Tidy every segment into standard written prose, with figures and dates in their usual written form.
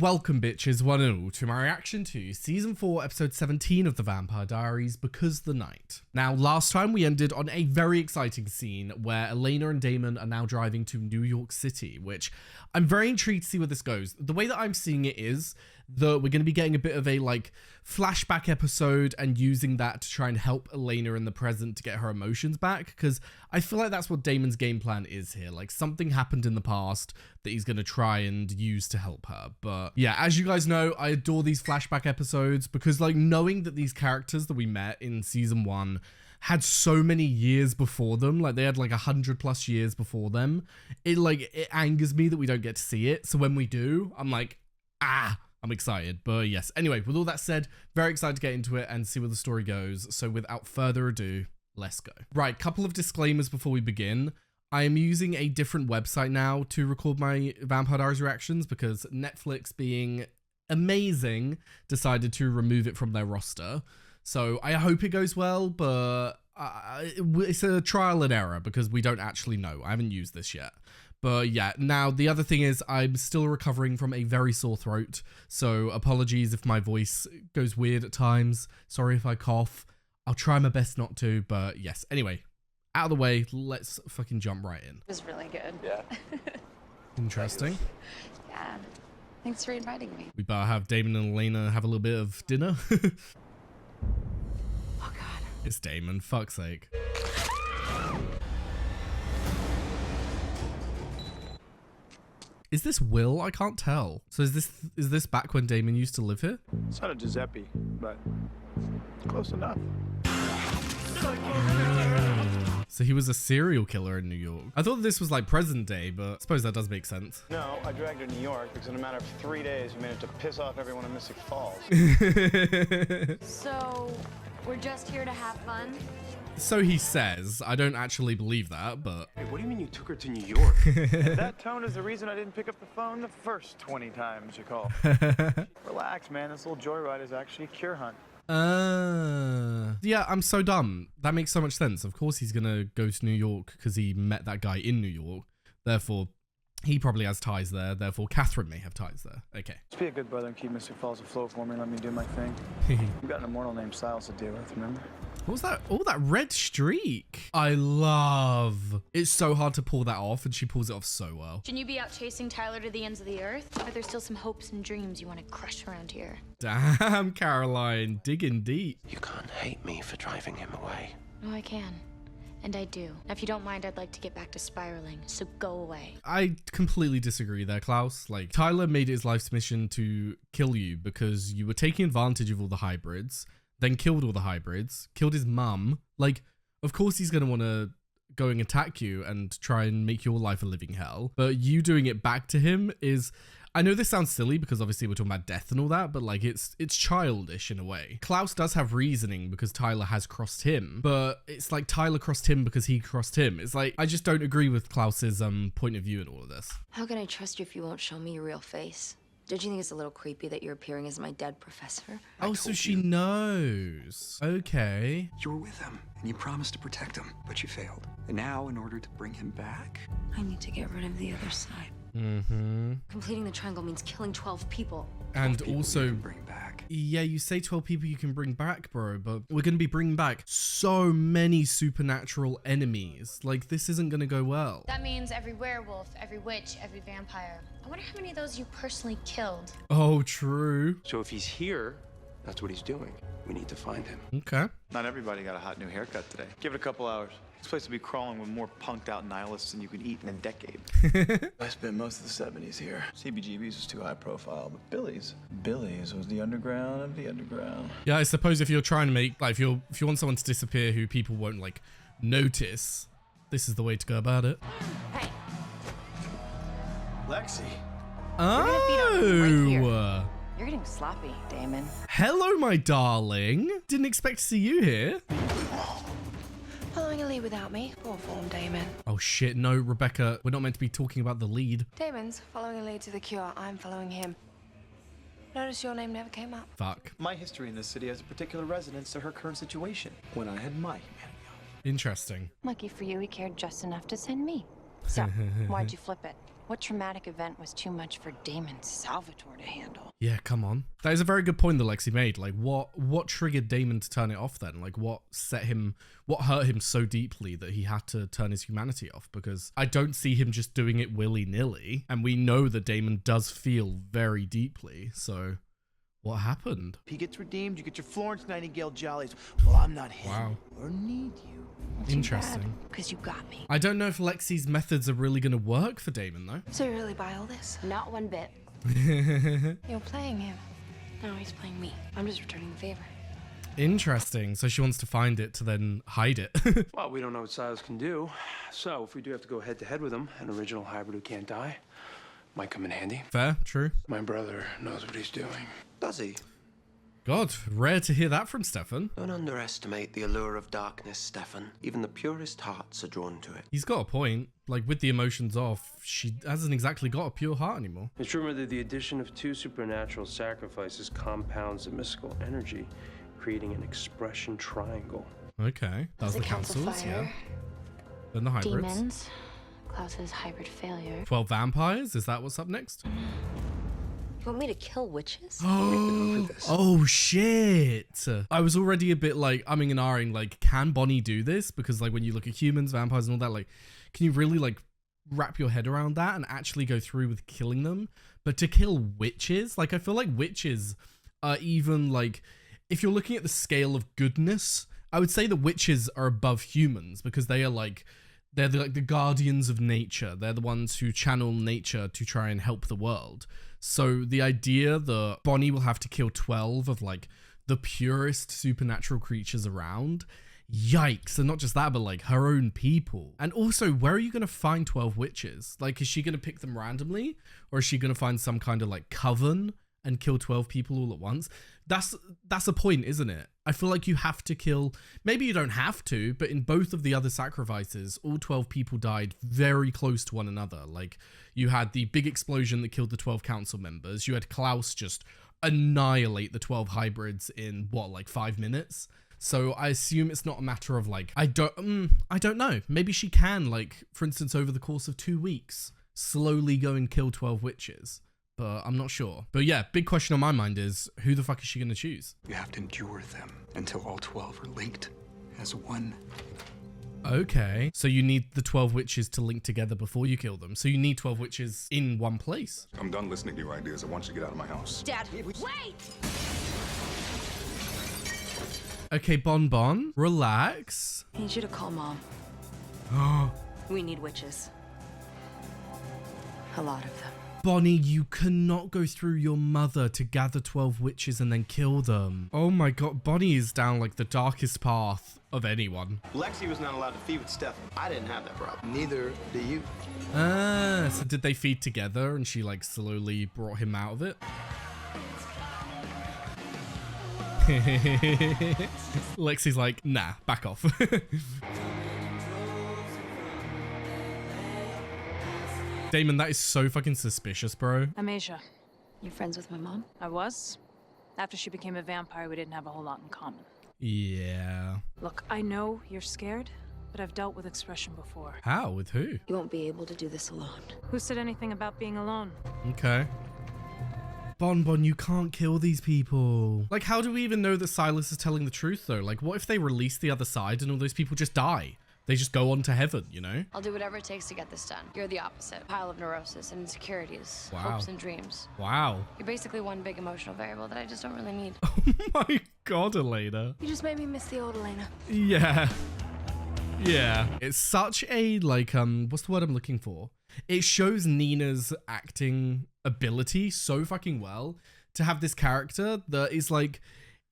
Welcome bitches, one and all, to my reaction to Season 4, Episode 17 of The Vampire Diaries, Because the Night. Now, last time we ended on a very exciting scene where Elena and Damon are now driving to New York City, which I'm very intrigued to see where this goes. The way that I'm seeing it is that we're going to be getting a bit of a flashback episode and using that to try and help Elena in the present to get her emotions back, because I feel like that's what Damon's game plan is here. Like, something happened in the past that he's going to try and use to help her. But yeah, as you guys know, I adore these flashback episodes because knowing that these characters that we met in Season 1 had so many years before them, they had 100+ years before them, it angers me that we don't get to see it. So when we do, I'm I'm excited. But yes, anyway, with all that said, very excited to get into it and see where the story goes. So without further ado, let's go. Right, couple of disclaimers before we begin. I am using a different website now to record my Vampire Diaries reactions because Netflix, being amazing, decided to remove it from their roster. So I hope it goes well, but it's a trial and error because we don't actually know. I haven't used this yet. But yeah, now the other thing is I'm still recovering from a very sore throat. So apologies if my voice goes weird at times. Sorry if I cough. I'll try my best not to, but yes. Anyway, out of the way, let's fucking jump right in. It was really good. Yeah. Interesting. Yeah. Thanks for inviting me. We better have Damon and Elena have a little bit of dinner. Oh God. It's Damon, fuck's sake. Is this Will? I can't tell. So is this back when Damon used to live here? It's not a Giuseppe, but close enough. So he was a serial killer in New York. I thought this was present day, but I suppose that does make sense. No, I dragged her to New York because in a matter of 3 days, you managed to piss off everyone in Mystic Falls. So, we're just here to have fun? So he says. I don't actually believe that, but... Hey, what do you mean you took her to New York? That tone is the reason I didn't pick up the phone the first 20 times you called. Relax, man. This little joyride is actually a cure hunt. Yeah, I'm so dumb. That makes so much sense. Of course he's gonna go to New York because he met that guy in New York. Therefore, he probably has ties there. Therefore, Catherine may have ties there. Okay. Just be a good brother and keep Mystic Falls afloat for me and let me do my thing. You've got an immortal named Silas to deal with, remember? What was that? Oh, that red streak. I love. It's so hard to pull that off, and she pulls it off so well. Shouldn't you be out chasing Tyler to the ends of the earth? Or are there still some hopes and dreams you want to crush around here? Damn, Caroline, digging deep. You can't hate me for driving him away. No, I can. And I do. Now, if you don't mind, I'd like to get back to spiraling, so go away. I completely disagree there, Klaus. Tyler made it his life's mission to kill you because you were taking advantage of all the hybrids, then killed all the hybrids, killed his mum. Of course he's going to want to go and attack you and try and make your life a living hell. But you doing it back to him is... I know this sounds silly because obviously we're talking about death and all that, but it's childish in a way. Klaus does have reasoning because Tyler has crossed him, but it's Tyler crossed him because he crossed him. It's I just don't agree with Klaus's point of view in all of this. How can I trust you if you won't show me your real face? Don't you think it's a little creepy that you're appearing as my dead professor? Oh, so she knows. Okay. You were with him, and you promised to protect him, but you failed. And now, in order to bring him back... I need to get rid of the other side. Mm-hmm. Completing the triangle means killing 12 people. And people also... you can bring back. Yeah, you say 12 people you can bring back, bro, but we're going to be bringing back so many supernatural enemies. This isn't going to go well. That means every werewolf, every witch, every vampire. I wonder how many of those you personally killed. Oh, true. So if he's here, that's what he's doing. We need to find him. Okay. Not everybody got a hot new haircut today. Give it a couple hours. This place will be crawling with more punked out nihilists than you can eat in a decade. I spent most of the 70s here. CBGB's was too high profile, but Billy's was the underground of the underground. Yeah, I suppose if you're trying to make, if you want someone to disappear who people won't, notice, this is the way to go about it. Hey. Lexi. Oh. You're getting sloppy, Damon. Hello, my darling. Didn't expect to see you here. Following a lead without me. Poor form, Damon. Oh shit, no, Rebecca. We're not meant to be talking about the lead. Damon's following a lead to the cure. I'm following him. Notice your name never came up. Fuck. My history in this city has a particular resonance to her current situation when I had my humanity. Interesting. Lucky for you, he cared just enough to send me. So, why'd you flip it? What traumatic event was too much for Damon Salvatore to handle? Yeah, come on. That is a very good point that Lexi made. Like, what triggered Damon to turn it off then? Like, what hurt him so deeply that he had to turn his humanity off? Because I don't see him just doing it willy-nilly. And we know that Damon does feel very deeply. So what happened? If he gets redeemed, you get your Florence Nightingale jollies. Well, I'm not him. Wow. Or need you. Interesting. Because you got me. I don't know if Lexi's methods are really going to work for Damon, though. So you really buy all this? Not one bit. You're playing him. No, he's playing me. I'm just returning the favor. Interesting. So she wants to find it to then hide it. Well, we don't know what Silas can do. So if we do have to go head to head with him, an original hybrid who can't die might come in handy. Fair, true. My brother knows what he's doing. Does he? God, rare to hear that from Stefan. Don't underestimate the allure of darkness, Stefan. Even the purest hearts are drawn to it. He's got a point. Like, with the emotions off, she hasn't exactly got a pure heart anymore. It's rumored that the addition of 2 supernatural sacrifices compounds the mystical energy, creating an expression triangle. Okay, that was the councils, yeah. Then the hybrids. Demons. Klaus's hybrid failure. 12 vampires? Is that what's up next? You want me to kill witches? Oh shit! I was already a bit like umming and ahhing, like, can Bonnie do this? Because like when you look at humans, vampires and all that, like, can you really like wrap your head around that and actually go through with killing them? But to kill witches, like, I feel like witches are even like, if you're looking at the scale of goodness, I would say the witches are above humans because they are like, they're like the guardians of nature. They're the ones who channel nature to try and help the world. So the idea that Bonnie will have to kill 12 of like the purest supernatural creatures around, yikes. And not just that, but like her own people. And also, where are you going to find 12 witches? Like, is she going to pick them randomly? Or is she going to find some kind of like coven and kill 12 people all at once? That's a point, isn't it? I feel like you have to kill, maybe you don't have to, but in both of the other sacrifices, all 12 people died very close to one another. Like, you had the big explosion that killed the 12 council members. You had Klaus just annihilate the 12 hybrids in what, like 5 minutes? So I assume it's not a matter of like, I don't know. Maybe she can, like, for instance, over the course of 2 weeks, slowly go and kill 12 witches. But I'm not sure. But yeah, big question on my mind is, who the fuck is she going to choose? You have to endure them until all 12 are linked as one. Okay, so you need the 12 witches to link together before you kill them. So you need 12 witches in one place. I'm done listening to your ideas. I want you to get out of my house. Dad, wait! Okay, Bon, relax. I need you to call Mom. We need witches. A lot of them. Bonnie, you cannot go through your mother to gather 12 witches and then kill them. Oh my god, Bonnie is down like the darkest path of anyone. Lexi was not allowed to feed with Stefan. I didn't have that problem. Neither do you. Ah, so did they feed together and she like slowly brought him out of it? Lexi's like, nah, back off. Damon, that is so fucking suspicious, bro. I'm Asia. You friends with my mom? I was. After she became a vampire, we didn't have a whole lot in common. Yeah. Look, I know you're scared, but I've dealt with expression before. How? With who? You won't be able to do this alone. Who said anything about being alone? Okay. Bon, you can't kill these people. Like, how do we even know that Silas is telling the truth, though? Like, what if they release the other side and all those people just die? They just go on to heaven, you know? I'll do whatever it takes to get this done. You're the opposite. Pile of neurosis and insecurities, Wow. hopes and dreams. Wow. You're basically one big emotional variable that I just don't really need. Oh my god, Elena. You just made me miss the old Elena. Yeah. Yeah. It's such a, like, what's the word I'm looking for? It shows Nina's acting ability so fucking well to have this character that is like,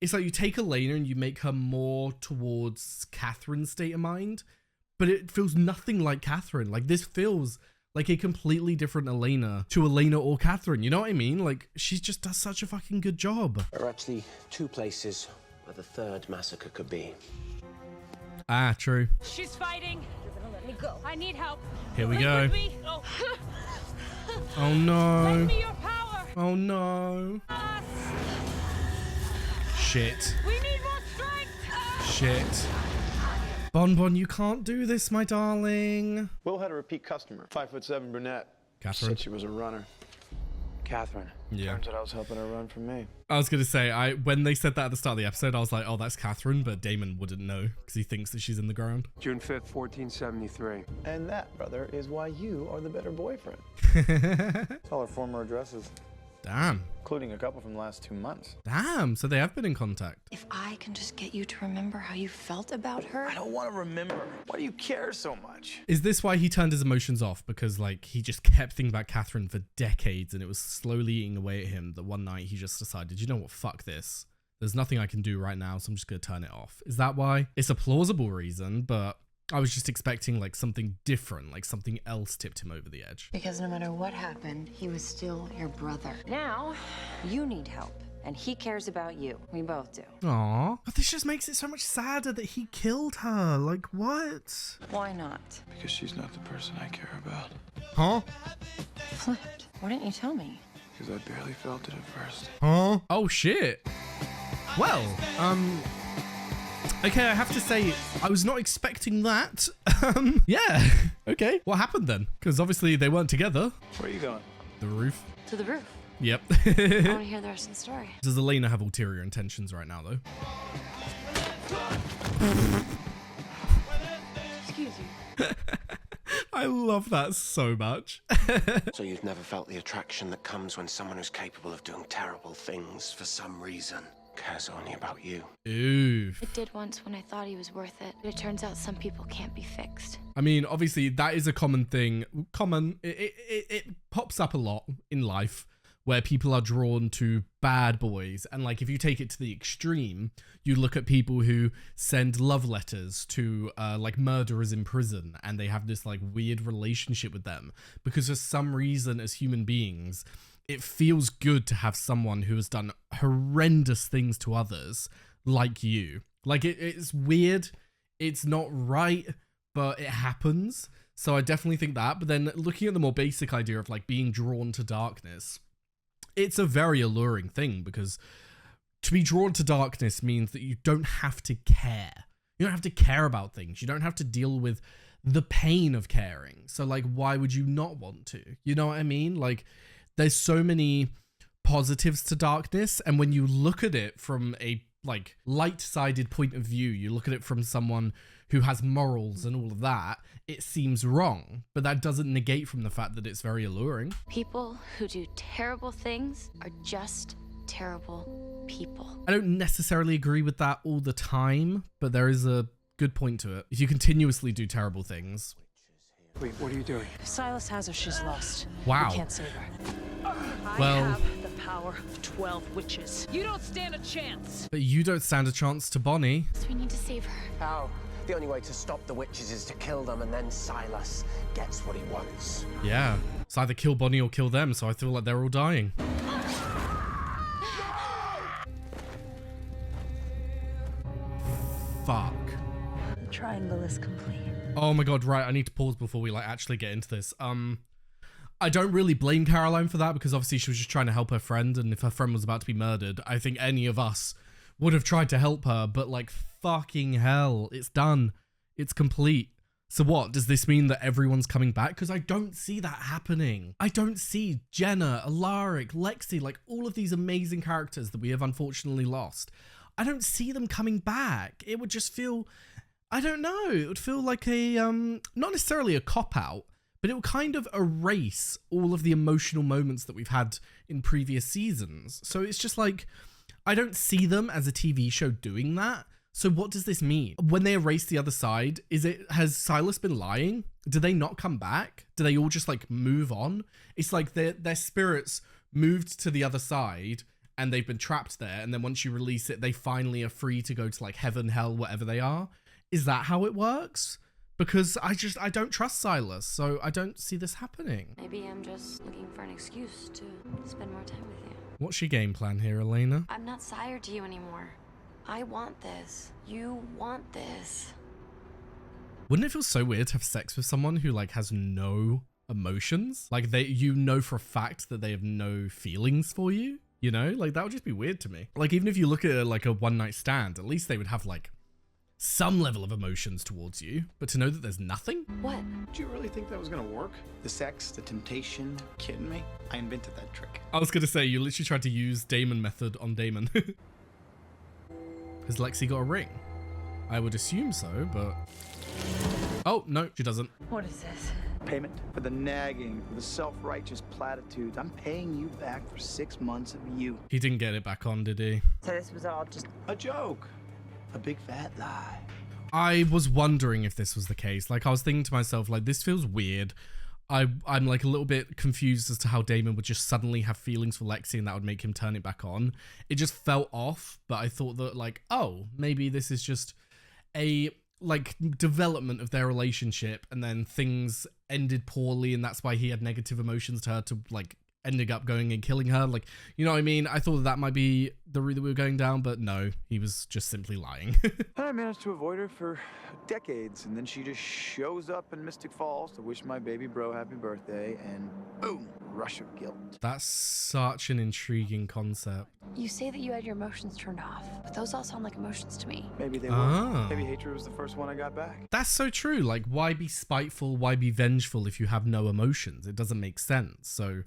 it's like you take Elena and you make her more towards Catherine's state of mind, but it feels nothing like Catherine. Like, this feels like a completely different Elena to Elena or Catherine. You know what I mean? Like, she just does such a fucking good job. There are actually 2 places where the 3rd massacre could be. Ah, true. She's fighting. You're gonna let me go. I need help. Here we go. Oh. Oh no. Lend me your power. Oh no. Shit. We need more strength. Shit. Bon, you can't do this, my darling. Will had a repeat customer, 5'7" brunette. Catherine. Said she was a runner. Catherine. Yeah. Turns out I was helping her run from me. I was gonna say, when they said that at the start of the episode, I was like, oh, that's Catherine, but Damon wouldn't know because he thinks that she's in the ground. June 5th, 1473. And that, brother, is why you are the better boyfriend. It's all her former addresses. Damn. Including a couple from the last 2 months. Damn, so they have been in contact. If I can just get you to remember how you felt about her. I don't want to remember. Why do you care so much? Is this why he turned his emotions off? Because like he just kept thinking about Catherine for decades and it was slowly eating away at him that one night he just decided, you know what, fuck this. There's nothing I can do right now, so I'm just going to turn it off. Is that why? It's a plausible reason, but I was just expecting like something different, like something else tipped him over the edge. Because no matter what happened, he was still your brother. Now, you need help, and he cares about you. We both do. Aww. But this just makes it so much sadder that he killed her. Like, what? Why not? Because she's not the person I care about. Huh? Flipped. Why didn't you tell me? Because I barely felt it at first. Huh? Oh, shit. Well, okay, I have to say, I was not expecting that. Yeah. Okay. What happened then? Because obviously they weren't together. Where are you going? The roof. To the roof. Yep. I want to hear the rest of the story. Does Elena have ulterior intentions right now, though? Excuse you. I love that so much. So you've never felt the attraction that comes when someone who's capable of doing terrible things for some reason cares only about you. Oof. It did once when I thought he was worth it, but it turns out some people can't be fixed. I mean, obviously, that is a common thing. It pops up a lot in life where people are drawn to bad boys. And like, if you take it to the extreme, you look at people who send love letters to like murderers in prison and they have this like weird relationship with them because for some reason as human beings, it feels good to have someone who has done horrendous things to others like you. Like it's weird. It's not right, but it happens. So I definitely think that. But then looking at the more basic idea of like being drawn to darkness, it's a very alluring thing because to be drawn to darkness means that you don't have to care. You don't have to care about things. You don't have to deal with the pain of caring. So like, why would you not want to? You know what I mean? Like, there's so many positives to darkness. And when you look at it from a like light-sided point of view, you look at it from someone who has morals and all of that, it seems wrong. But that doesn't negate from the fact that it's very alluring. People who do terrible things are just terrible people. I don't necessarily agree with that all the time, but there is a good point to it. If you continuously do terrible things. Wait, what are you doing? Silas has her. She's lost. Wow. We can't save her. Well, I have the power of 12 witches. You don't stand a chance. But you don't stand a chance to Bonnie. So we need to save her. How? The only way to stop the witches is to kill them, and then Silas gets what he wants. Yeah. It's either kill Bonnie or kill them, so I feel like they're all dying. Fuck. The triangle is complete. Oh my god, right, I need to pause before we like actually get into this. I don't really blame Caroline for that because obviously she was just trying to help her friend, and if her friend was about to be murdered, I think any of us would have tried to help her, but like fucking hell, it's done. It's complete. So what, does this mean that everyone's coming back? Because I don't see that happening. I don't see Jenna, Alaric, Lexi, like all of these amazing characters that we have unfortunately lost. I don't see them coming back. It would just feel, I don't know, it would feel like a, not necessarily a cop-out, but it would kind of erase all of the emotional moments that we've had in previous seasons. So it's just like, I don't see them as a TV show doing that. So what does this mean? When they erase the other side, has Silas been lying? Do they not come back? Do they all just like move on? It's like their spirits moved to the other side and they've been trapped there. And then once you release it, they finally are free to go to like heaven, hell, whatever they are. Is that how it works? Because I don't trust Silas, so I don't see this happening. Maybe I'm just looking for an excuse to spend more time with you. What's your game plan here, Elena? I'm not sired to you anymore. I want this. You want this. Wouldn't it feel so weird to have sex with someone who like has no emotions? Like you know for a fact that they have no feelings for you, you know? Like that would just be weird to me. Like even if you look at it like a one night stand, at least they would have like some level of emotions towards you, but to know that there's nothing? What? Did you really think that was gonna work? The sex, the temptation, kidding me? I invented that trick. I was gonna say, you literally tried to use Damon method on Damon. Has Lexi got a ring? I would assume so, but... Oh, no, she doesn't. What is this? Payment for the nagging, for the self-righteous platitudes. I'm paying you back for 6 months of you. He didn't get it back on, did he? So this was all just A joke. A big fat lie. I was wondering if this was the case. Like, I was thinking to myself, like, this feels weird. I'm like a little bit confused as to how Damon would just suddenly have feelings for Lexi and that would make him turn it back on. It just felt off, but I thought that, like, oh, maybe this is just a, like, development of their relationship and then things ended poorly and that's why he had negative emotions to her to, like, ending up going and killing her. Like, you know what I mean? I thought that might be the route that we were going down, but no, he was just simply lying. I managed to avoid her for decades, and then she just shows up in Mystic Falls to wish my baby bro happy birthday, and boom, rush of guilt. That's such an intriguing concept. You say that you had your emotions turned off, but those all sound like emotions to me. Maybe they were. Maybe hatred was the first one I got back. That's so true. Like, why be spiteful? Why be vengeful if you have no emotions? It doesn't make sense. So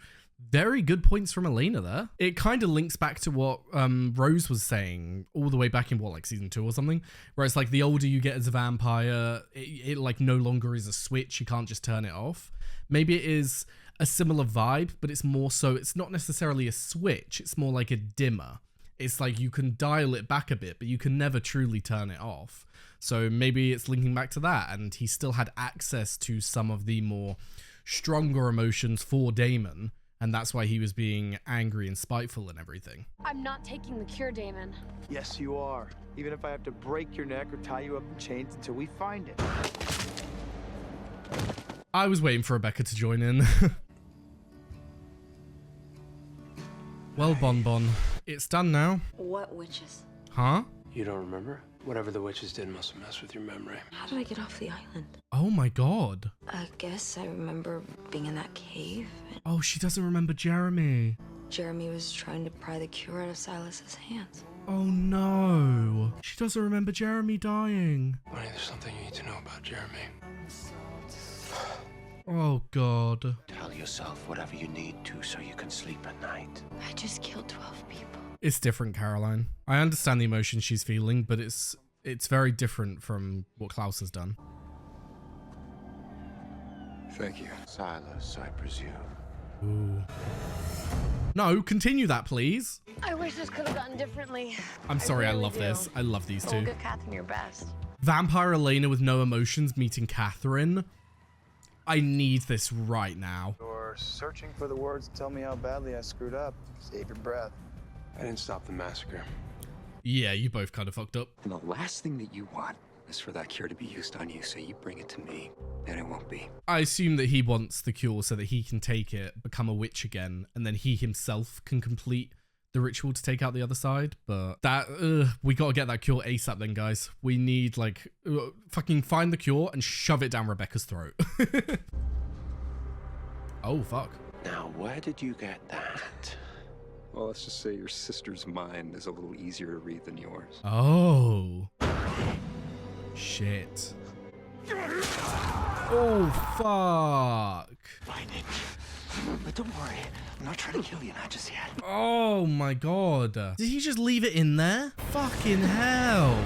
very good points from Elena there. It kind of links back to what Rose was saying all the way back in, what, like season 2 or something, where it's like the older you get as a vampire, it like no longer is a switch. You can't just turn it off. Maybe it is a similar vibe, but it's more so, it's not necessarily a switch. It's more like a dimmer. It's like you can dial it back a bit, but you can never truly turn it off. So maybe it's linking back to that, and he still had access to some of the more stronger emotions for Damon, and that's why he was being angry and spiteful and everything. I'm not taking the cure, Damon. Yes, you are. Even if I have to break your neck or tie you up in chains until we find it. I was waiting for Rebecca to join in. Well, Bon Bon, it's done now. What witches? Huh? You don't remember? Whatever the witches did must have messed with your memory. How did I get off the island? Oh my god. I guess I remember being in that cave. Oh, she doesn't remember Jeremy. Jeremy was trying to pry the cure out of Silas's hands. Oh no. She doesn't remember Jeremy dying. Bonnie, there's something you need to know about Jeremy. Oh god. Tell yourself whatever you need to so you can sleep at night. I just killed 12 people. It's different, Caroline. I understand the emotion she's feeling, but it's very different from what Klaus has done. Thank you. Silas, I presume. Ooh. No, continue that, please. I wish this could have gone differently. I'm sorry, I really love do. this. I love these two. Olga, Catherine, your best. Vampire Elena with no emotions meeting Catherine. I need this right now. You're searching for the words to tell me how badly I screwed up. Save your breath. I didn't stop the massacre. Yeah, you both kind of fucked up. And the last thing that you want is for that cure to be used on you, so you bring it to me, and it won't be. I assume that he wants the cure so that he can take it, become a witch again, and then he himself can complete the ritual to take out the other side. But that, we gotta get that cure ASAP then, guys. We need, like, fucking find the cure and shove it down Rebecca's throat. Oh, fuck. Now, where did you get that? Well, let's just say your sister's mind is a little easier to read than yours. Oh. Shit. Oh, fuck. Find it. But don't worry, I'm not trying to kill you, not just yet. Oh my god. Did he just leave it in there? Fucking hell.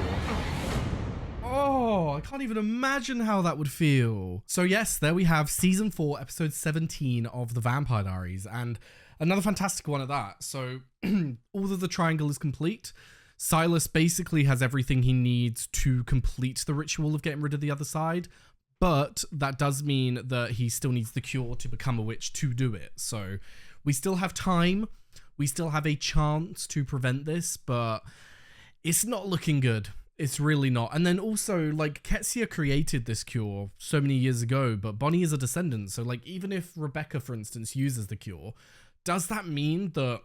Oh, I can't even imagine how that would feel. So yes, there we have season 4, episode 17 of the Vampire Diaries, and another fantastic one at that. So although the triangle is complete, Silas basically has everything he needs to complete the ritual of getting rid of the other side. But that does mean that he still needs the cure to become a witch to do it. So we still have time. We still have a chance to prevent this, but it's not looking good. It's really not. And then also, like, Ketsia created this cure so many years ago, but Bonnie is a descendant. So, like, even if Rebecca, for instance, uses the cure, does that mean that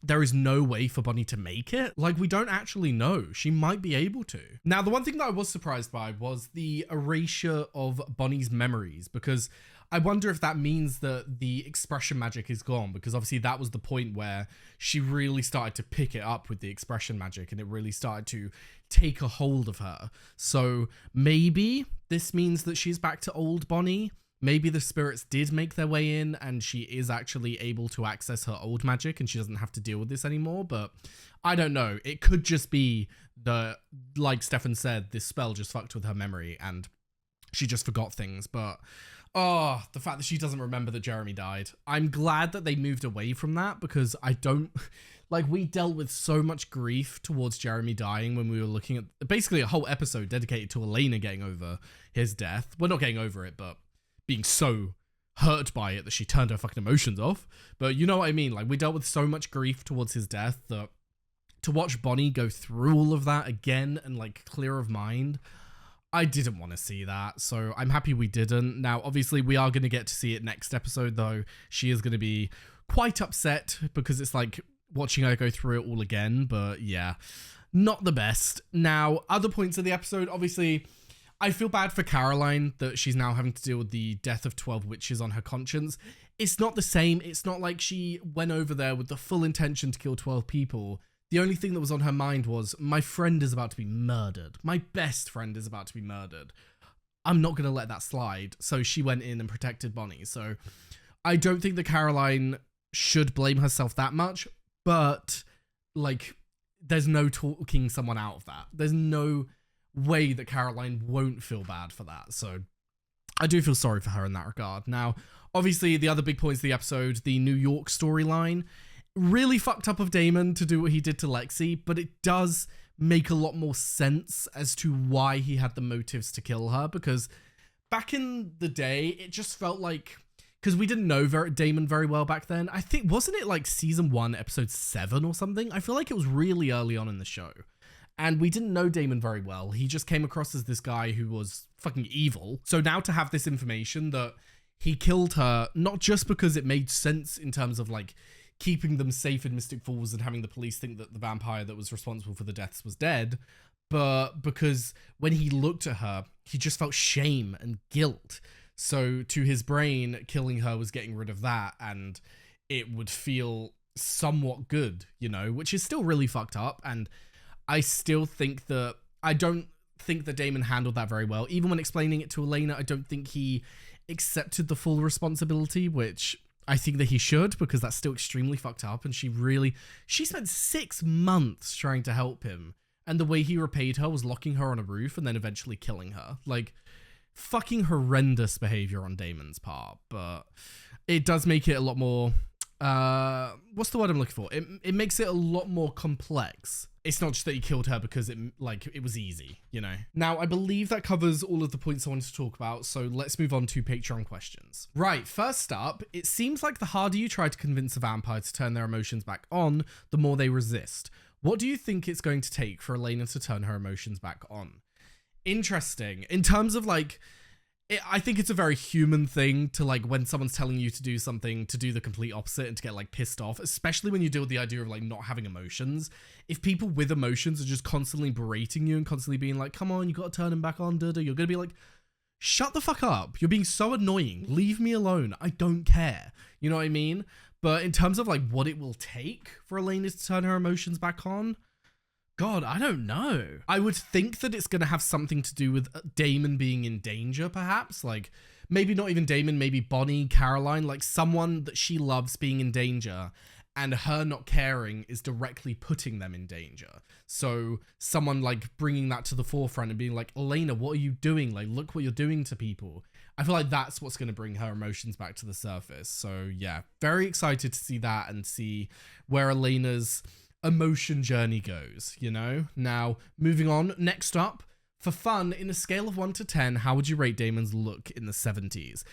there is no way for Bonnie to make it. Like, we don't actually know. She might be able to. Now, the one thing that I was surprised by was the erasure of Bonnie's memories, because I wonder if that means that the expression magic is gone, because obviously that was the point where she really started to pick it up with the expression magic and it really started to take a hold of her. So maybe this means that she's back to old Bonnie. Maybe the spirits did make their way in and she is actually able to access her old magic and she doesn't have to deal with this anymore. But I don't know. It could just be the, like Stefan said, this spell just fucked with her memory and she just forgot things. But oh, the fact that she doesn't remember that Jeremy died. I'm glad that they moved away from that, because I don't... Like, we dealt with so much grief towards Jeremy dying when we were looking at basically a whole episode dedicated to Elena getting over his death. Well, not getting over it, but being so hurt by it that she turned her fucking emotions off. But you know what I mean? Like, we dealt with so much grief towards his death that to watch Bonnie go through all of that again and, like, clear of mind... I didn't want to see that, so I'm happy we didn't. Now, obviously, we are going to get to see it next episode, though. She is going to be quite upset because it's like watching her go through it all again, but yeah, not the best. Now, other points of the episode, obviously, I feel bad for Caroline that she's now having to deal with the death of 12 witches on her conscience. It's not the same. It's not like she went over there with the full intention to kill 12 people. The only thing that was on her mind was, my friend is about to be murdered. My best friend is about to be murdered. I'm not going to let that slide. So she went in and protected Bonnie. So I don't think that Caroline should blame herself that much. But, like, there's no talking someone out of that. There's no way that Caroline won't feel bad for that. So I do feel sorry for her in that regard. Now, obviously, the other big points of the episode, the New York storyline, really fucked up of Damon to do what he did to Lexi, but it does make a lot more sense as to why he had the motives to kill her, because back in the day, it just felt like, because we didn't know Damon very well back then. I think, wasn't it like season 1, episode 7 or something? I feel like it was really early on in the show. And we didn't know Damon very well. He just came across as this guy who was fucking evil. So now to have this information that he killed her, not just because it made sense in terms of like keeping them safe in Mystic Falls and having the police think that the vampire that was responsible for the deaths was dead, but because when he looked at her, he just felt shame and guilt. So to his brain, killing her was getting rid of that, and it would feel somewhat good, you know, which is still really fucked up. And I still think that, I don't think that Damon handled that very well. Even when explaining it to Elena, I don't think he accepted the full responsibility, which I think that he should, because that's still extremely fucked up. And she spent 6 months trying to help him. And the way he repaid her was locking her on a roof and then eventually killing her. Like, fucking horrendous behavior on Damon's part. But it does make it a lot more, what's the word I'm looking for? It makes it a lot more complex. It's not just that he killed her because it was easy, you know? Now, I believe that covers all of the points I wanted to talk about, so let's move on to Patreon questions. Right, first up, it seems like the harder you try to convince a vampire to turn their emotions back on, the more they resist. What do you think it's going to take for Elena to turn her emotions back on? Interesting. In terms of, like, I think it's a very human thing to, like, when someone's telling you to do something, to do the complete opposite and to get, like, pissed off, especially when you deal with the idea of, like, not having emotions. If people with emotions are just constantly berating you and constantly being like, come on, you gotta turn them back on, you're gonna be like, shut the fuck up. You're being so annoying. Leave me alone. I don't care. You know what I mean? But in terms of, like, what it will take for Elena to turn her emotions back on, God, I don't know. I would think that it's going to have something to do with Damon being in danger, perhaps. Like, maybe not even Damon, maybe Bonnie, Caroline, like someone that she loves being in danger, and her not caring is directly putting them in danger. So someone, like, bringing that to the forefront and being like, Elena, what are you doing? Like, look what you're doing to people. I feel like that's what's going to bring her emotions back to the surface. So, yeah, very excited to see that and see where Elena's emotion journey goes, you know? Now, moving on, next up, for fun, in a scale of 1 to 10, how would you rate Damon's look in the 70s?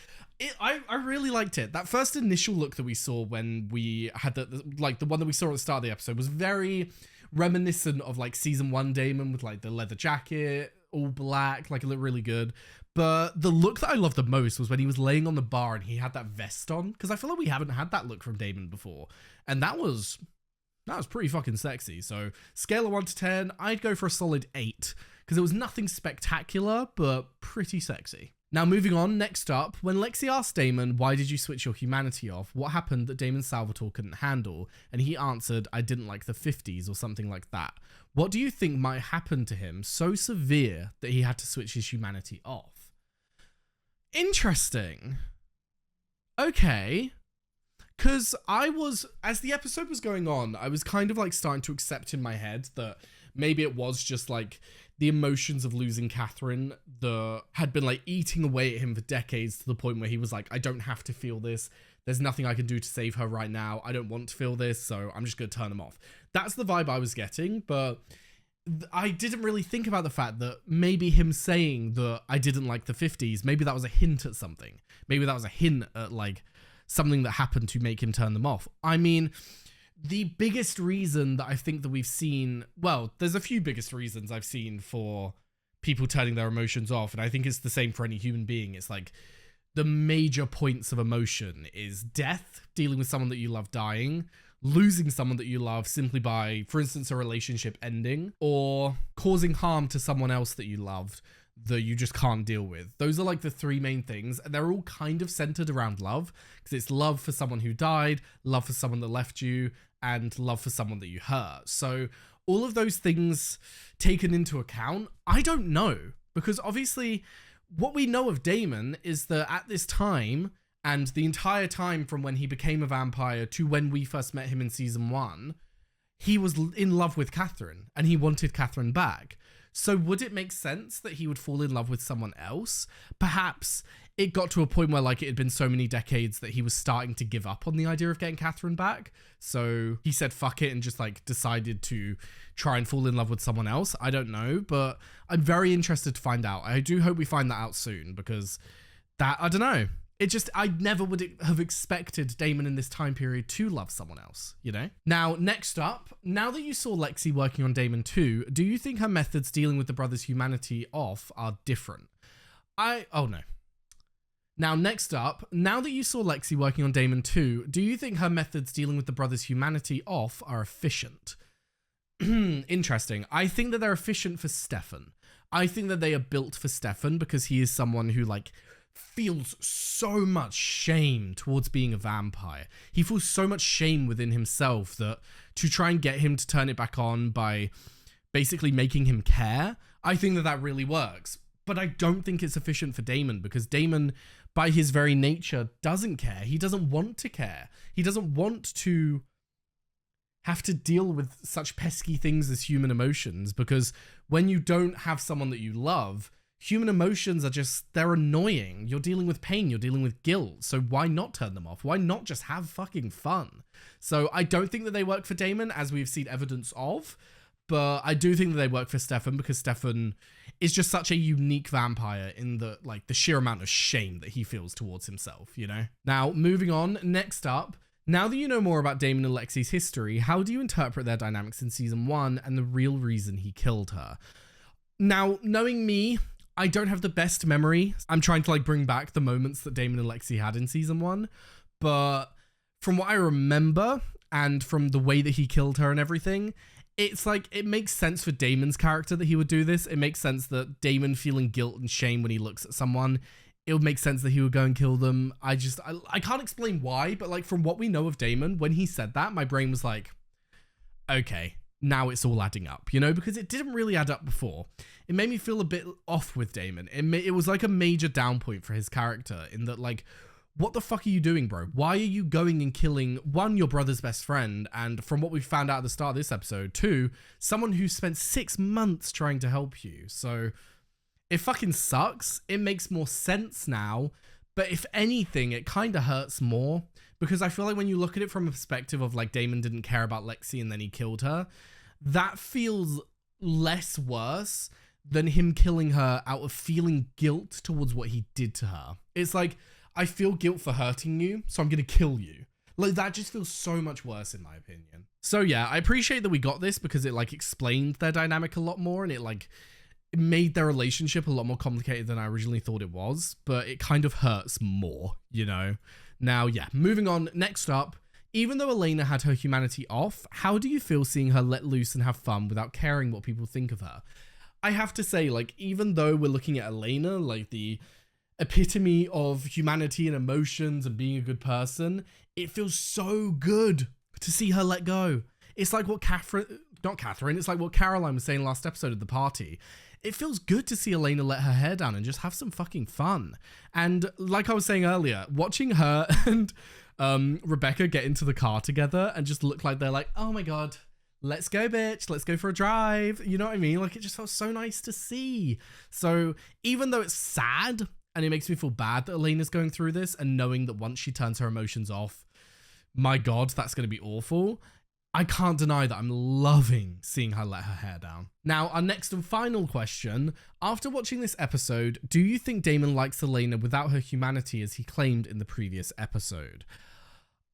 I really liked it. That first initial look that we saw when we had the one that we saw at the start of the episode was very reminiscent of, like, season 1 Damon with, like, the leather jacket, all black, like, it looked really good. But the look that I loved the most was when he was laying on the bar and he had that vest on, because I feel like we haven't had that look from Damon before. And that was That was pretty fucking sexy. So scale of 1 to 10, I'd go for a solid 8 because it was nothing spectacular, but pretty sexy. Now moving on, next up, when Lexi asked Damon, why did you switch your humanity off? What happened that Damon Salvatore couldn't handle? And he answered, I didn't like the 50s or something like that. What do you think might happen to him so severe that he had to switch his humanity off? Interesting. Okay. Because as the episode was going on, I was kind of like starting to accept in my head that maybe it was just like the emotions of losing Catherine that had been like eating away at him for decades to the point where he was like, I don't have to feel this. There's nothing I can do to save her right now. I don't want to feel this, so I'm just going to turn him off. That's the vibe I was getting, but I didn't really think about the fact that maybe him saying that I didn't like the 50s, maybe that was a hint at something. Maybe that was a hint at like something that happened to make him turn them off. I mean, the biggest reason that I think that we've seen, well, there's a few biggest reasons I've seen for people turning their emotions off, and I think it's the same for any human being. It's like the major points of emotion is death, dealing with someone that you love dying, losing someone that you love simply by, for instance, a relationship ending, or causing harm to someone else that you loved that you just can't deal with. Those are like the three main things, and they're all kind of centered around love, because it's love for someone who died, love for someone that left you, and love for someone that you hurt. So all of those things taken into account, I don't know, because obviously what we know of Damon is that at this time, and the entire time from when he became a vampire to when we first met him in season 1, he was in love with Catherine and he wanted Catherine back. So would it make sense that he would fall in love with someone else? Perhaps it got to a point where like it had been so many decades that he was starting to give up on the idea of getting Catherine back. So he said fuck it and just like decided to try and fall in love with someone else. I don't know, but I'm very interested to find out. I do hope we find that out soon, because that, I don't know. It just, I never would have expected Damon in this time period to love someone else, you know? Now, next up, now that you saw Lexi working on Damon too, do you think her methods dealing with the brothers' humanity off are different? Oh no. Now, next up, now that you saw Lexi working on Damon too, do you think her methods dealing with the brothers' humanity off are efficient? Interesting. I think that they're efficient for Stefan. I think that they are built for Stefan because he is someone who like feels so much shame towards being a vampire. He feels so much shame within himself that to try and get him to turn it back on by basically making him care, I think that that really works. But I don't think it's efficient for Damon, because Damon, by his very nature, doesn't care. He doesn't want to care. He doesn't want to have to deal with such pesky things as human emotions, because when you don't have someone that you love, human emotions are just, they're annoying. You're dealing with pain, you're dealing with guilt. So why not turn them off? Why not just have fucking fun? So I don't think that they work for Damon, as we've seen evidence of, but I do think that they work for Stefan, because Stefan is just such a unique vampire in the, like, the sheer amount of shame that he feels towards himself, you know? Now, moving on, next up, now that you know more about Damon and Lexi's history, how do you interpret their dynamics in season 1 and the real reason he killed her? Now, knowing me, I don't have the best memory. I'm trying to like bring back the moments that Damon and Lexi had in season 1, but from what I remember and from the way that he killed her and everything, it's like, it makes sense for Damon's character that he would do this. It makes sense that Damon feeling guilt and shame when he looks at someone, it would make sense that he would go and kill them. I can't explain why, but like from what we know of Damon, when he said that, my brain was like, okay, now it's all adding up, you know, because it didn't really add up before. It made me feel a bit off with Damon. It was like a major down point for his character, in that like, what the fuck are you doing, bro? Why are you going and killing, 1, your brother's best friend, and from what we found out at the start of this episode, 2, someone who spent 6 months trying to help you? So it fucking sucks. It makes more sense now, but if anything, it kind of hurts more, because I feel like when you look at it from a perspective of like Damon didn't care about Lexi and then he killed her, that feels less worse than him killing her out of feeling guilt towards what he did to her. It's like, I feel guilt for hurting you, so I'm gonna kill you. Like, that just feels so much worse in my opinion. So yeah, I appreciate that we got this, because it like explained their dynamic a lot more, and it like it made their relationship a lot more complicated than I originally thought it was, but it kind of hurts more, you know? Now, yeah, moving on, next up, Even though Elena had her humanity off, how do you feel seeing her let loose and have fun without caring what people think of her? I have to say, like, even though we're looking at Elena, like the epitome of humanity and emotions and being a good person, it feels so good to see her let go. It's like what it's like what Caroline was saying last episode of the party. It feels good to see Elena let her hair down and just have some fucking fun. And like I was saying earlier, watching her and Rebecca get into the car together and just look like they're like, oh my God, let's go, bitch. Let's go for a drive. You know what I mean? Like, it just felt so nice to see. So even though it's sad and it makes me feel bad that Elena's going through this and knowing that once she turns her emotions off, my God, that's going to be awful, I can't deny that I'm loving seeing her let her hair down. Now, our next and final question. After watching this episode, do you think Damon likes Elena without her humanity as he claimed in the previous episode?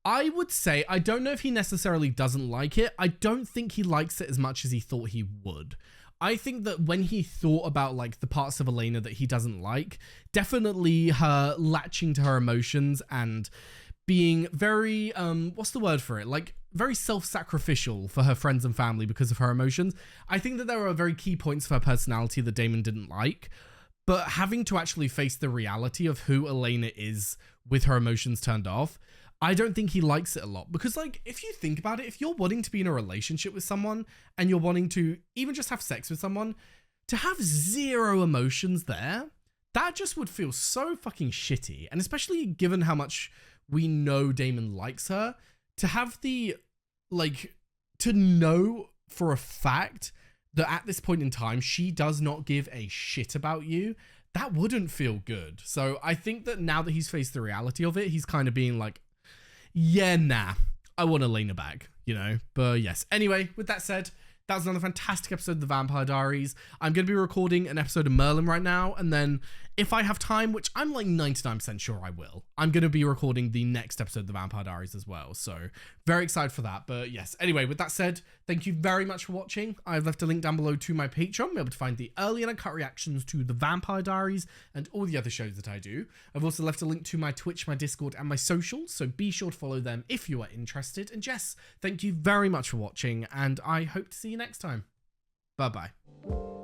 I would say, I don't know if he necessarily doesn't like it. I don't think he likes it as much as he thought he would. I think that when he thought about like the parts of Elena that he doesn't like, definitely her latching to her emotions and being very, what's the word for it? Like very self-sacrificial for her friends and family because of her emotions. I think that there are very key points of her personality that Damon didn't like, but having to actually face the reality of who Elena is with her emotions turned off, I don't think he likes it a lot. Because like, if you think about it, if you're wanting to be in a relationship with someone and you're wanting to even just have sex with someone, to have zero emotions there, that just would feel so fucking shitty. And especially given how much we know Damon likes her, to have the, like, to know for a fact that at this point in time, she does not give a shit about you, that wouldn't feel good. So I think that now that he's faced the reality of it, he's kind of being like, yeah, nah, I want Elena back, you know? But yes. Anyway, with that said, that was another fantastic episode of The Vampire Diaries. I'm going to be recording an episode of Merlin right now, and then if I have time, which I'm like 99% sure I will, I'm going to be recording the next episode of The Vampire Diaries as well. So very excited for that. But yes, anyway, with that said, thank you very much for watching. I've left a link down below to my Patreon. You'll be able to find the early and uncut reactions to The Vampire Diaries and all the other shows that I do. I've also left a link to my Twitch, my Discord, and my socials, so be sure to follow them if you are interested. And Jess, thank you very much for watching, and I hope to see you next time. Bye-bye.